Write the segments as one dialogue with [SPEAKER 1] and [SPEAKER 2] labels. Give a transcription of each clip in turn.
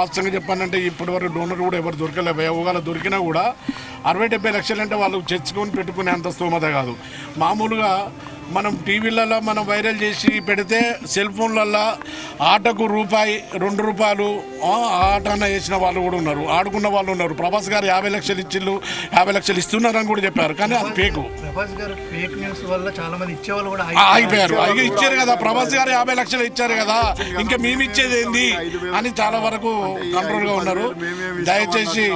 [SPEAKER 1] వాస్తవంగా చెప్పానంటే ఇప్పటి వరకు డోనర్ కూడా ఎవరు దొరకలేదు. ఒకవేళ దొరికినా కూడా 60-70 లక్షలు అంటే వాళ్ళు చర్చుకొని పెట్టుకునే అంత స్తోమత కాదు. మామూలుగా మనం టీవీలలో మనం వైరల్ చేసి పెడితే సెల్ ఫోన్లలో ఆటకు రూపాయి 2 రూపాయలు ఆట అన్న వేసిన వాళ్ళు కూడా ఉన్నారు, ఆడుకున్న వాళ్ళు ఉన్నారు. ప్రభాస్ గారు 50 లక్షలు ఇచ్చిళ్ళు, 50 లక్షలు ఇస్తున్నారని కూడా చెప్పారు. కానీ అది ఫేక్.
[SPEAKER 2] ప్రభాస్ గారు ఫేక్ న్యూస్ వల్ల చాలా మంది ఇచ్చేవాళ్ళు కూడా
[SPEAKER 1] ఆగిపోయారు. అయ్యో ఇచ్చారు కదా, ప్రభాస్ గారు 50 లక్షలు ఇచ్చారు కదా, ఇంకా మేము ఇచ్చేది ఏంది అని చాలా వరకు కంట్రోల్గా ఉన్నారు. దయచేసి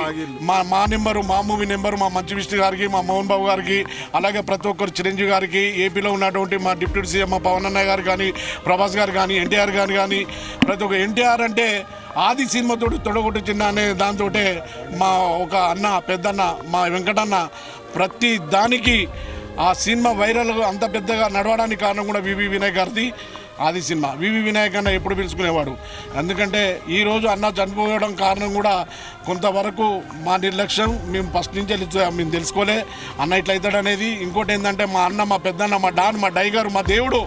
[SPEAKER 1] మా నెంబరు, మా మూవీ నెంబరు, మా మంచి విష్ణు గారికి, మా మోహన్ బాబు గారికి, అలాగే ప్రతి ఒక్కరు చిరంజీవి గారికి, ఏపీలో ఉన్నటువంటి మా డిప్యూటీ సీఎం మా పవన్ అన్నయ్య గారు కానీ, ప్రభాస్ గారు కానీ, ఎన్టీఆర్ గారు కానీ, ప్రతి ఒక్క ఎన్టీఆర్ అంటే ఆది సినిమాతో తొడగొట్టు చిన్న అనే దాంతో మా ఒక అన్న పెద్దన్న మా వెంకటన్న ప్రతి దానికి ఆ సినిమా వైరల్ అంత పెద్దగా నడవడానికి కారణం కూడా వివి వినాయక్ గారిది. ఆది సినిమా వివి వినాయక్ అన్న ఎప్పుడు పిలుచుకునేవాడు. ఎందుకంటే ఈరోజు అన్న చనిపోవడం కారణం కూడా కొంతవరకు మా నిర్లక్ష్యం. మేము ఫస్ట్ నుంచి మేము తెలుసుకోలే అన్న ఇట్లా అవుతాడు అనేది. ఇంకోటి ఏంటంటే మా అన్న, మా పెద్దన్న, మా డాన్, మా డైగర్, మా దేవుడు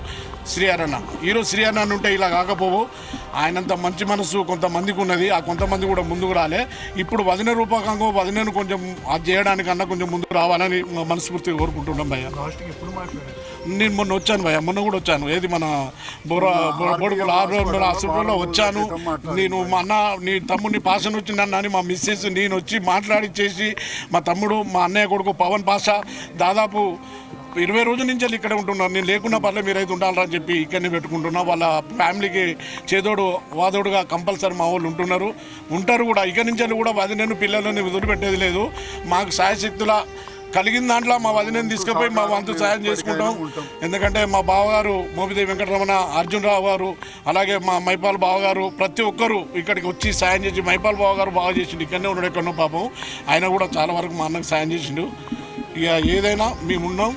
[SPEAKER 1] శ్రీహరన్న. ఈరోజు శ్రీహరన్న ఉంటే ఇలా కాకపోవు. ఆయనంత మంచి మనసు కొంతమందికి ఉన్నది. ఆ కొంతమంది కూడా ముందుకు రాలే. ఇప్పుడు వదిన రూపకంగా వదినను కొంచెం అది చేయడానికి అన్న కొంచెం ముందుకు రావాలని మనస్ఫూర్తిగా కోరుకుంటున్నాం భయ్య. నేను మొన్న వచ్చాను భయ్య, మొన్న కూడా వచ్చాను. ఏది మన బొడుగుల హాస్పిటల్లో వచ్చాను. నేను మా అన్న నీ తమ్ముడిని పాషన్ వచ్చిందన్న అని మా మిస్సెస్ నేను వచ్చి మాట్లాడి చేసి, మా తమ్ముడు మా అన్నయ్య కొడుకు పవన్ పాషా దాదాపు 20 రోజుల నుంచి ఇక్కడ ఉంటున్నారు. నేను లేకున్నా పర్లేదు మీరైతే ఉండాలని చెప్పి ఇక్కడనే పెట్టుకుంటున్నా. వాళ్ళ ఫ్యామిలీకి చేదోడు వాదోడుగా కంపల్సరీ మా వాళ్ళు ఉంటారు కూడా. ఇక్కడి నుంచి కూడా వదినను పిల్లలని వదిలిపెట్టేది లేదు. మాకు సాయశక్తుల కలిగిన దాంట్లో మా వదినని తీసుకుపోయి మా వంతు సాయం చేసుకుంటాం. ఎందుకంటే మా బావగారు మోపిదేవి వెంకటరమణ, అర్జున్ రావు గారు, అలాగే మా మైపాల్ బావగారు ప్రతి ఒక్కరు ఇక్కడికి వచ్చి సాయం చేసి, మైపాల్ బావగారు బాగా చేసిండు. ఇక్కడనే ఉన్నాడు ఎక్కడో పాపం. ఆయన కూడా చాలా వరకు మా అన్నకు సాయం చేసిండు. ఇక ఏదైనా మేమున్నాం.